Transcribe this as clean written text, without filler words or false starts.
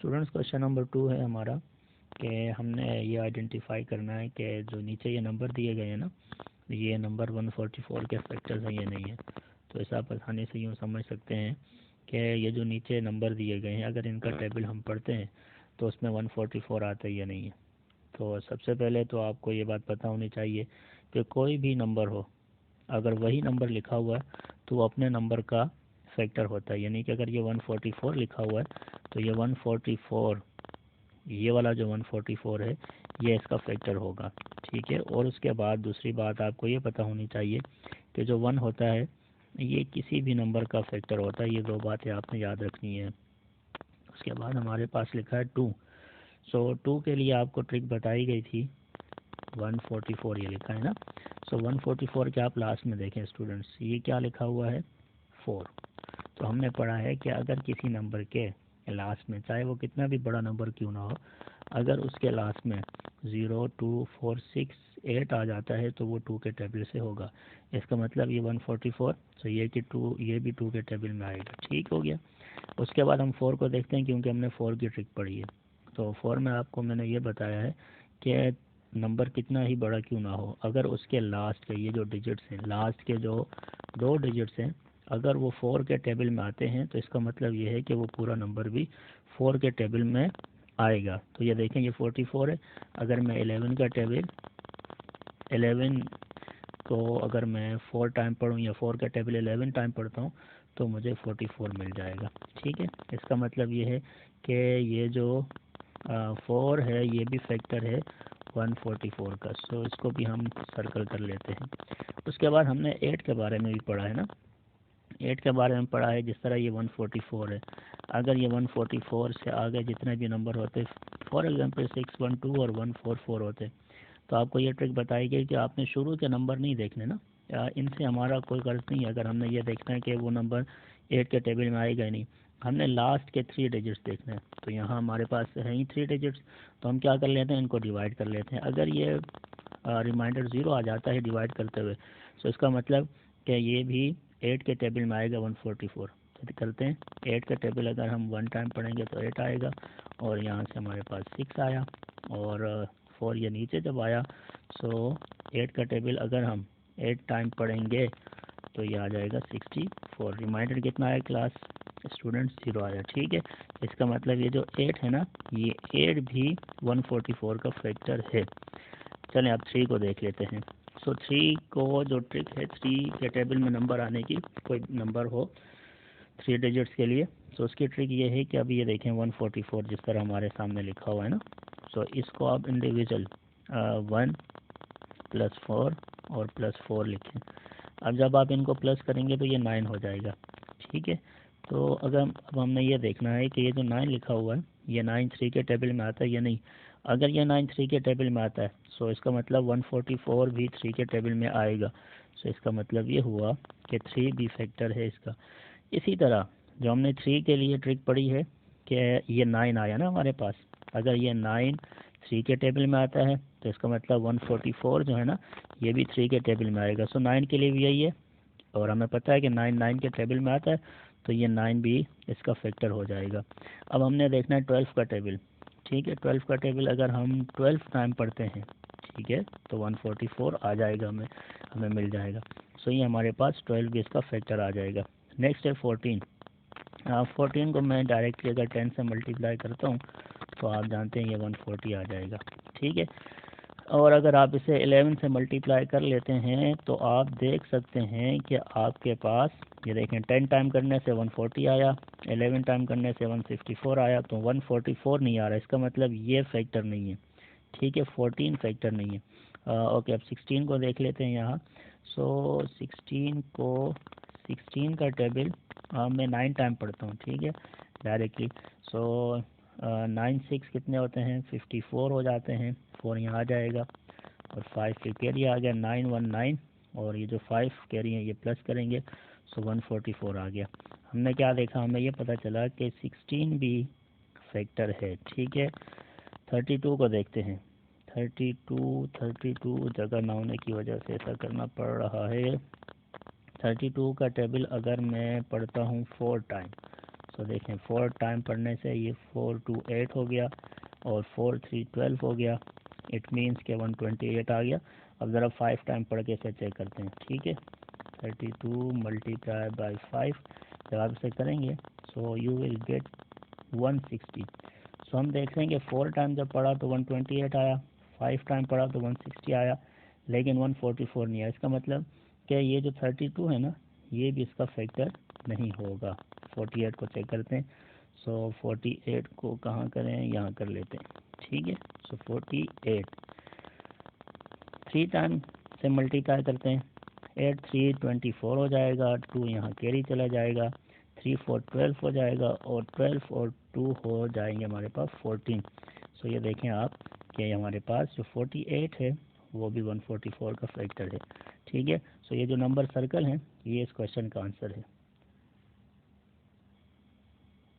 Students question number 2 है हमारा कि हमने ये आइडेंटिफाई करना है कि जो नीचे ये नंबर दिए गए हैं ना, ये नंबर 144 के फैक्टर्स हैं, ये नहीं है। तो ऐसा आप आसानी से यूँ समझ सकते हैं कि ये जो नीचे नंबर दिए गए हैं अगर इनका टेबल हम पढ़ते हैं तो उसमें 144 आता है या नहीं है। तो सबसे पहले तो आपको ये बात पता होनी चाहिए कि कोई भी नंबर हो, अगर वही नंबर लिखा हुआ है तो वो अपने नंबर का फैक्टर होता है। यानी कि अगर ये 144 लिखा हुआ है तो ये 144, ये वाला जो 144 है ये इसका फैक्टर होगा, ठीक है। और उसके बाद दूसरी बात आपको ये पता होनी चाहिए कि जो 1 होता है ये किसी भी नंबर का फैक्टर होता है। ये दो बातें आपने याद रखनी है। उसके बाद हमारे पास लिखा है 2। सो 2 के लिए आपको ट्रिक बताई गई थी, 144 ये लिखा है ना। सो 144 के आप लास्ट में देखें स्टूडेंट्स, ये क्या लिखा हुआ है 4। तो हमने पढ़ा है कि अगर किसी नंबर के लास्ट में, चाहे वो कितना भी बड़ा नंबर क्यों ना हो, अगर उसके लास्ट में 0 2 4 6 8 आ जाता है तो वो 2 के टेबल से होगा। इसका मतलब ये 144, तो ये कि 2 ये भी 2 के टेबल में आएगा, ठीक हो गया। उसके बाद हम 4 को देखते हैं क्योंकि हमने 4 की ट्रिक पढ़ी है। तो 4 में आपको मैंने ये बताया है कि नंबर कितना ही बड़ा क्यों ना हो, अगर उसके लास्ट के ये जो डिजिट्स हैं, लास्ट के जो 2 डिजिट्स हैं, अगर वो 4 के टेबल में आते हैं तो इसका मतलब ये है कि वो पूरा नंबर भी 4 के टेबल में आएगा। तो ये देखें ये 44 है। अगर मैं 11 का टेबल 11 को अगर मैं 4 टाइम पढ़ूँ या 4 का टेबल 11 टाइम पढ़ता हूँ तो मुझे 44 मिल जाएगा, ठीक है। इसका मतलब ये है कि ये जो 4 है ये भी फैक्टर है 144 का। सो इसको भी हम सर्कल कर लेते हैं। उसके बाद हमने 8 के बारे में भी पढ़ा है ना, 8 के बारे में पढ़ा है। जिस तरह ये 144 है, अगर ये 144 से आगे जितने भी नंबर होते, फॉर एग्जांपल 612 और 144 होते, तो आपको ये ट्रिक बताई गई कि आपने शुरू के नंबर नहीं देखने ना, इनसे हमारा कोई गर्ज नहीं है। अगर हमने ये देखना है कि वो नंबर 8 के टेबल में आएगा ही नहीं, हमने लास्ट के 3 डिजिट्स देखने हैं। तो यहाँ हमारे पास है ही 3 डिजिट्स, तो हम क्या कर लेते हैं, इनको डिवाइड कर लेते हैं। अगर ये रिमाइंडर 0 आ जाता है डिवाइड करते हुए, तो इसका मतलब कि ये भी 8 के टेबल में आएगा 144। तो करते हैं, 8 का टेबल अगर हम 1 टाइम पढ़ेंगे तो 8 आएगा, और यहाँ से हमारे पास 6 आया, और 4 ये नीचे जब आया, सो 8 का टेबल अगर हम 8 टाइम पढ़ेंगे तो ये आ जाएगा 64। रिमाइंडर कितना आया क्लास स्टूडेंट्स 0 आया, ठीक है। इसका मतलब ये जो 8 है ना, ये 8 भी 144 का फैक्टर है। चलें अब 3 को देख लेते हैं। सो 3 को जो ट्रिक है 3 के टेबल में नंबर आने की, कोई नंबर हो 3 डिजिट्स के लिए, तो उसकी ट्रिक ये है कि अभी ये देखें 144 जिस तरह हमारे सामने लिखा हुआ है ना, सो इसको आप इंडिविजुअल 1 + 4 और +4 लिखें। अब जब आप इनको प्लस करेंगे तो ये 9 हो जाएगा, ठीक है। तो अगर अब हमने ये देखना है कि ये जो 9 लिखा हुआ है ये 9 3 के टेबल में आता है या नहीं। अगर ये 9 3 के टेबल में आता है, सो इसका मतलब 144 भी 3 के टेबल में आएगा। सो इसका मतलब ये हुआ कि 3 भी फैक्टर है इसका। इसी तरह जो हमने 3 के लिए ट्रिक पढ़ी है कि ये 9 आया ना हमारे पास, अगर ये 9 3 के टेबल में आता है तो इसका मतलब 144 जो है ना ये भी 3 के टेबल में आएगा। सो 9 के लिए भी यही है, और हमें पता है कि 9 9 के टेबल में आता है, तो ये 9 भी इसका फैक्टर हो जाएगा। अब हमने देखना है 12 का टेबल, ठीक है। 12 का टेबल अगर हम 12 टाइम पढ़ते हैं, ठीक है, तो 144 आ जाएगा, हमें मिल जाएगा। सो ये हमारे पास 12 भी इसका फैक्टर आ जाएगा। नेक्स्ट है 14। 14 को मैं डायरेक्टली अगर 10 से मल्टीप्लाई करता हूँ तो आप जानते हैं ये 140 आ जाएगा, ठीक है। और अगर आप इसे 11 से मल्टीप्लाई कर लेते हैं तो आप देख सकते हैं कि आपके पास ये देखें 10 टाइम करने से 140 आया, 11 टाइम करने से 154 आया, तो 144 नहीं आ रहा। इसका मतलब ये फैक्टर नहीं है, ठीक है, 14 फैक्टर नहीं है। ओके, अब 16 को देख लेते हैं यहाँ। सो 16 का टेबल मैं 9 टाइम पढ़ता हूँ, ठीक है, डायरेक्टली। सो 9 6 कितने होते हैं 54 हो जाते हैं, 4 यहाँ आ जाएगा, और 5 की कैरी आ गया, 9 1 9, और ये जो 5 कैरी है ये प्लस करेंगे, सो 144 आ गया। हमने क्या देखा, हमें ये पता चला कि 16 भी फैक्टर है, ठीक है। 32 को देखते हैं। 32 जगह ना होने की वजह से ऐसा करना पड़ रहा है। 32 का टेबल अगर मैं पढ़ता हूँ 4 टाइम, तो देखें 4 टाइम पढ़ने से ये 4 2 8 हो गया और 4 3 12 हो गया। इट मीन्स के 128 आ गया। अब ज़रा 5 टाइम पढ़ के इसे चेक करते हैं, ठीक है। 32 मल्टीप्लाई बाई 5 जब आप इसे करेंगे सो यू विल गेट 160। सो हम देख लेंगे 4 टाइम जब पढ़ा तो 128 आया, 5 टाइम पढ़ा तो 160 आया, लेकिन 144 नहीं आया। इसका मतलब कि ये जो 32 है ना, ये भी इसका फैक्टर नहीं होगा। 48 को चेक करते हैं। सो 48 को कहाँ करें, यहाँ कर लेते हैं, ठीक है। सो 48 3 टाइम से मल्टीप्लाई करते हैं। 8 3 24 हो जाएगा, 2 यहाँ कैरी चला जाएगा, 3 4 12 हो जाएगा और 12 और 2 हो जाएंगे हमारे पास 14। सो ये देखें आप कि हमारे पास जो 48 है वो भी 144 का फैक्टर है, ठीक है। सो ये जो नंबर सर्कल हैं ये इस क्वेश्चन का आंसर है।